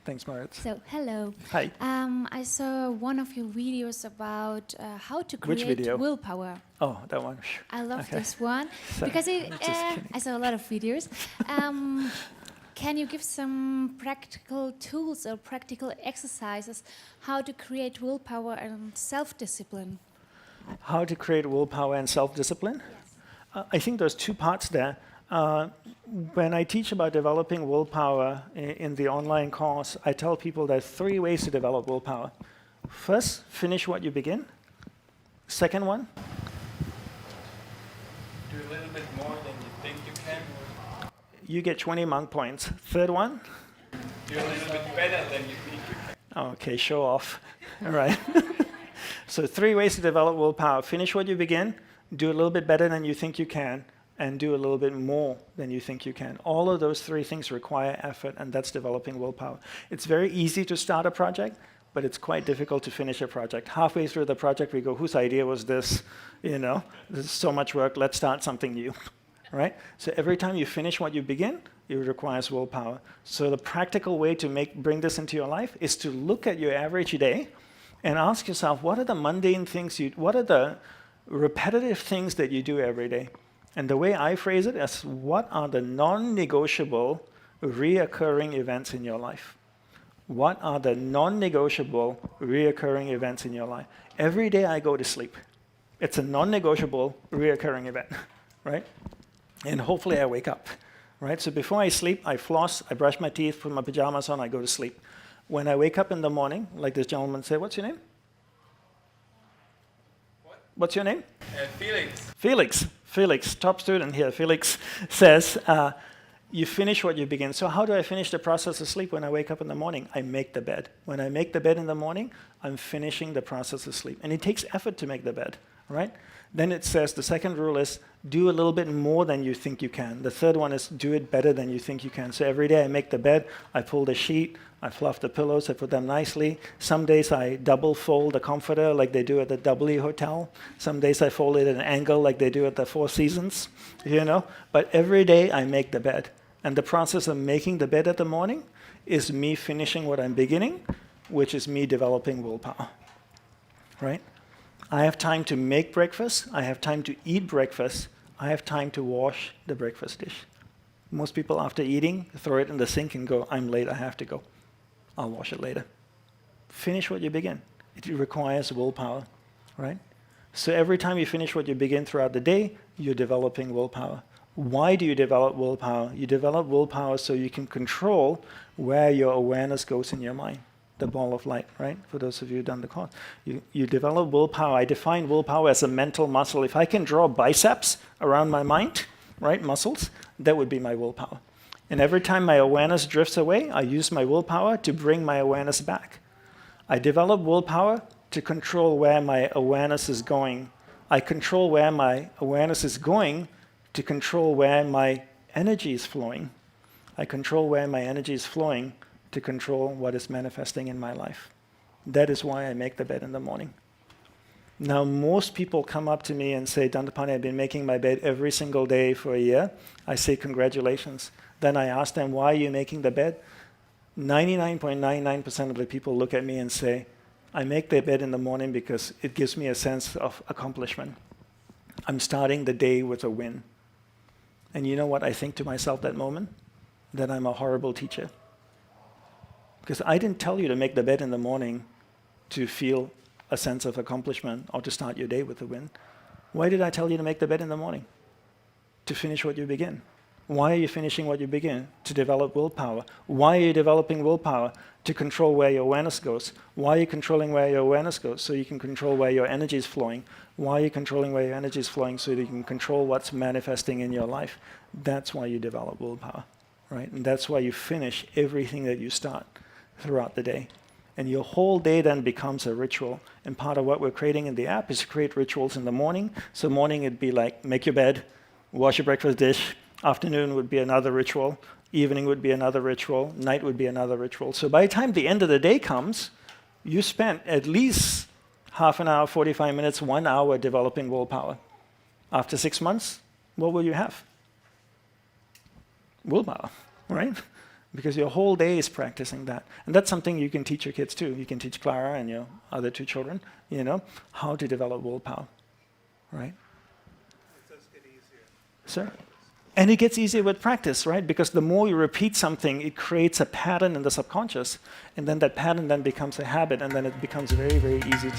Thanks, Moritz. So, hello. Hi. I saw one of your videos about how to Which create video? willpower. Oh, that one. I love Okay. this one So, because just kidding. I saw a lot of videos. Can you give some practical tools or practical exercises how to create willpower and self-discipline? How to create willpower and self-discipline? Yes. I think there's two parts there. When I teach about developing willpower in the online course, I tell people there's 3 ways to develop willpower. First, finish what you begin. Second one, Do a little bit more than you think you can. you get 20 monk points. Third one, Do a little bit better than you think you can. okay, show off. All right. So 3 ways to develop willpower. Finish what you begin, do a little bit better than you think you can, and do a little bit more than you think you can. All of those 3 things require effort, and that's developing willpower. It's very easy to start a project, but it's quite difficult to finish a project. Halfway through the project, we go, whose idea was this? You know, this is so much work, let's start something new, right? So every time you finish what you begin, it requires willpower. So the practical way to bring this into your life is to look at your average day and ask yourself, what are the mundane things what are the repetitive things that you do every day? And the way I phrase it is, what are the non-negotiable, reoccurring events in your life? What are the non-negotiable, reoccurring events in your life? Every day I go to sleep. It's a non-negotiable, reoccurring event, right? And hopefully I wake up, right? So before I sleep, I floss, I brush my teeth, put my pajamas on, I go to sleep. When I wake up in the morning, like this gentleman said, what's your name? What? What's your name? Felix. Felix, top student here. Felix says, you finish what you begin. So how do I finish the process of sleep when I wake up in the morning? I make the bed. When I make the bed in the morning, I'm finishing the process of sleep. And it takes effort to make the bed, right? Then it says, the second rule is, do a little bit more than you think you can. The third one is, do it better than you think you can. So every day I make the bed, I pull the sheet, I fluff the pillows, I put them nicely. Some days I double fold the comforter like they do at the Doubly Hotel. Some days I fold it at an angle like they do at the Four Seasons, you know? But every day I make the bed. And the process of making the bed at the morning is me finishing what I'm beginning, which is me developing willpower, right? I have time to make breakfast. I have time to eat breakfast. I have time to wash the breakfast dish. Most people, after eating, throw it in the sink and go, I'm late, I have to go. I'll wash it later. Finish what you begin. It requires willpower, right? So every time you finish what you begin throughout the day, you're developing willpower. Why do you develop willpower? You develop willpower so you can control where your awareness goes in your mind. The ball of light, right? For those of you who've done the course. You develop willpower. I define willpower as a mental muscle. If I can draw biceps around my mind, right, muscles, that would be my willpower. And every time my awareness drifts away, I use my willpower to bring my awareness back. I develop willpower to control where my awareness is going. I control where my awareness is going to control where my energy is flowing. I control where my energy is flowing to control what is manifesting in my life. That is why I make the bed in the morning. Now, most people come up to me and say, Dandapani, I've been making my bed every single day for a year. I say, congratulations. Then I ask them, why are you making the bed? 99.99% of the people look at me and say, I make the bed in the morning because it gives me a sense of accomplishment. I'm starting the day with a win. And you know what I think to myself that moment? That I'm a horrible teacher. Because I didn't tell you to make the bed in the morning to feel a sense of accomplishment or to start your day with a win. Why did I tell you to make the bed in the morning? To finish what you begin. Why are you finishing what you begin? To develop willpower. Why are you developing willpower? To control where your awareness goes. Why are you controlling where your awareness goes? So you can control where your energy is flowing. Why are you controlling where your energy is flowing? So that you can control what's manifesting in your life. That's why you develop willpower, right? And that's why you finish everything that you start throughout the day. And your whole day then becomes a ritual. And part of what we're creating in the app is to create rituals in the morning. So morning it'd be like, make your bed, wash your breakfast dish. Afternoon would be another ritual. Evening would be another ritual. Night would be another ritual. So by the time the end of the day comes, you spent at least half an hour, 45 minutes, 1 hour developing willpower. After 6 months, what will you have? Willpower, right? because your whole day is practicing that. And that's something you can teach your kids too. You can teach Clara and your other 2 children, how to develop willpower, right? It does get easier. Sir? And it gets easier with practice, right? Because the more you repeat something, it creates a pattern in the subconscious, and then that pattern then becomes a habit, and then it becomes very, very easy to